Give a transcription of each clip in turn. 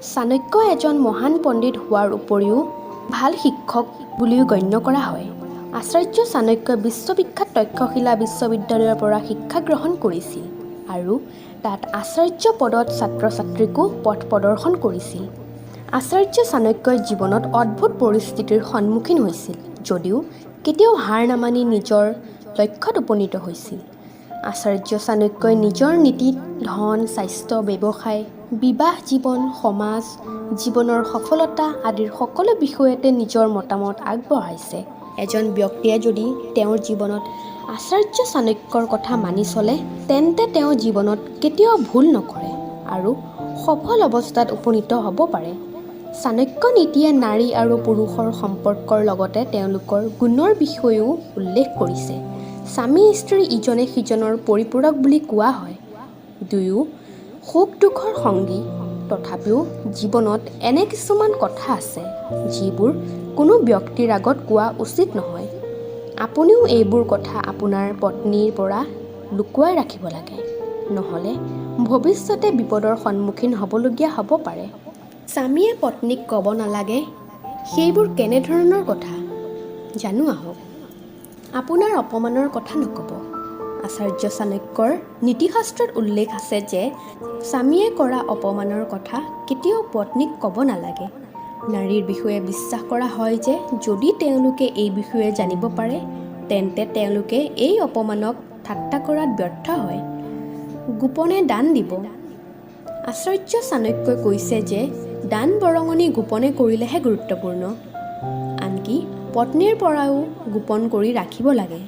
চাণক্য এজন মহান পণ্ডিত হোৱাৰ উপৰিও ভাল শিক্ষক বুলিও গণ্য কৰা হয়। আচাৰ্য চাণক্যই বিশ্ববিখ্যাত তক্ষশিলা বিশ্ববিদ্যালয়ৰ পৰা শিক্ষা গ্ৰহণ কৰিছিল আৰু তাত আচাৰ্য পদত ছাত্ৰ ছাত্ৰীকো পথ প্ৰদৰ্শন কৰিছিল। আচাৰ্য চাণক্যই জীৱনত অদ্ভুত পৰিস্থিতিৰ সন্মুখীন হৈছিল যদিও কেতিয়াও হাৰ নামানি নিজৰ লক্ষ্যত উপনীত হৈছিল। আচাৰ্য চাণক্যই নিজৰ নীতিত ধন, স্বাস্থ্য, ব্যৱসায়, বিবাহ জীৱন, সমাজ জীৱনৰ সফলতা আদিৰ সকলো বিষয়তে নিজৰ মতামত আগবঢ়াইছে। এজন ব্যক্তিয়ে যদি তেওঁৰ জীৱনত আচাৰ্য চাণক্যৰ কথা মানি চলে তেন্তে তেওঁ জীৱনত কেতিয়াও ভুল নকৰে আৰু সফল অৱস্থাত উপনীত হ'ব পাৰে। চাণক্য নীতিয়ে নাৰী আৰু পুৰুষৰ সম্পৰ্কৰ লগতে তেওঁলোকৰ গুণৰ বিষয়েও উল্লেখ কৰিছে। স্বামী স্ত্ৰী ইজনে সিজনৰ পৰিপূৰক বুলি কোৱা হয়। দুয়ো সুখ দুখৰ সংগী। তথাপিও জীৱনত এনে কিছুমান কথা আছে যিবোৰ কোনো ব্যক্তিৰ আগত কোৱা উচিত নহয়। আপুনিও এইবোৰ কথা আপোনাৰ পত্নীৰ পৰা লুকুৱাই ৰাখিব লাগে, নহ'লে ভৱিষ্যতে বিপদৰ সন্মুখীন হ'বলগীয়া হ'ব পাৰে। স্বামীয়ে পত্নীক ক'ব নালাগে সেইবোৰ কেনেধৰণৰ কথা জানো আহক। আপোনাৰ অপমানৰ কথা নক'ব। আচাৰ্য চাণক্যৰ নীতিশাস্ত্ৰত উল্লেখ আছে যে স্বামীয়ে কৰা অপমানৰ কথা কেতিয়াও পত্নীক ক'ব নালাগে। নাৰীৰ বিষয়ে বিশ্বাস কৰা হয় যে যদি তেওঁলোকে এই বিষয়ে জানিব পাৰে তেন্তে তেওঁলোকে এই অপমানক ঠাট্টা কৰাত ব্যৰ্থ হয়। গোপনে দান দিব। আচাৰ্য চাণক্যই কৈছে যে দান বৰঙণি গোপনে কৰিলেহে গুৰুত্বপূৰ্ণ। আনকি পত্নীৰ পৰাও গোপন কৰি ৰাখিব লাগে।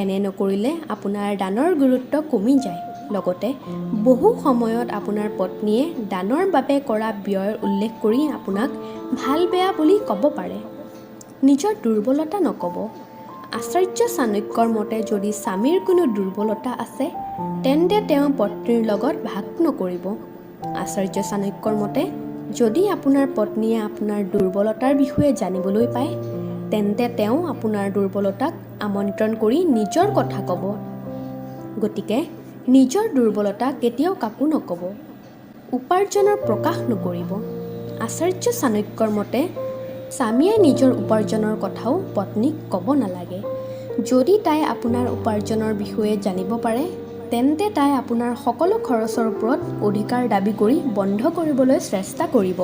এনে নকৰিলে আপোনাৰ দানৰ গুৰুত্ব কমি যায়। লগতে বহু সময়ত আপোনাৰ পত্নীয়ে দানৰ বাবে কৰা ব্যয়ৰ উল্লেখ কৰি আপোনাক ভাল বেয়া বুলি ক'ব পাৰে। নিজৰ দুৰ্বলতা নক'ব। আচাৰ্য চাণক্যৰ মতে যদি স্বামীৰ কোনো দুৰ্বলতা আছে তেন্তে তেওঁ পত্নীৰ লগত ভাগ নকৰিব। আচাৰ্য চাণক্যৰ মতে যদি আপোনাৰ পত্নীয়ে আপোনাৰ দুৰ্বলতাৰ বিষয়ে জানিবলৈ পায় তেন্তে তেওঁ আপোনাৰ দুৰ্বলতাক আমন্ত্ৰণ কৰি নিজৰ কথা ক'ব। গতিকে নিজৰ দুৰ্বলতা কেতিয়াও কাকো নক'ব। উপাৰ্জনৰ প্ৰকাশ নকৰিব। আচাৰ্য চাণক্যৰ মতে স্বামীয়ে নিজৰ উপাৰ্জনৰ কথাও পত্নীক ক'ব নালাগে। যদি তাই আপোনাৰ উপাৰ্জনৰ বিষয়ে জানিব পাৰে তেন্তে তাই আপোনাৰ সকলো খৰচৰ ওপৰত অধিকাৰ দাবী কৰি বন্ধ কৰিবলৈ চেষ্টা কৰিব।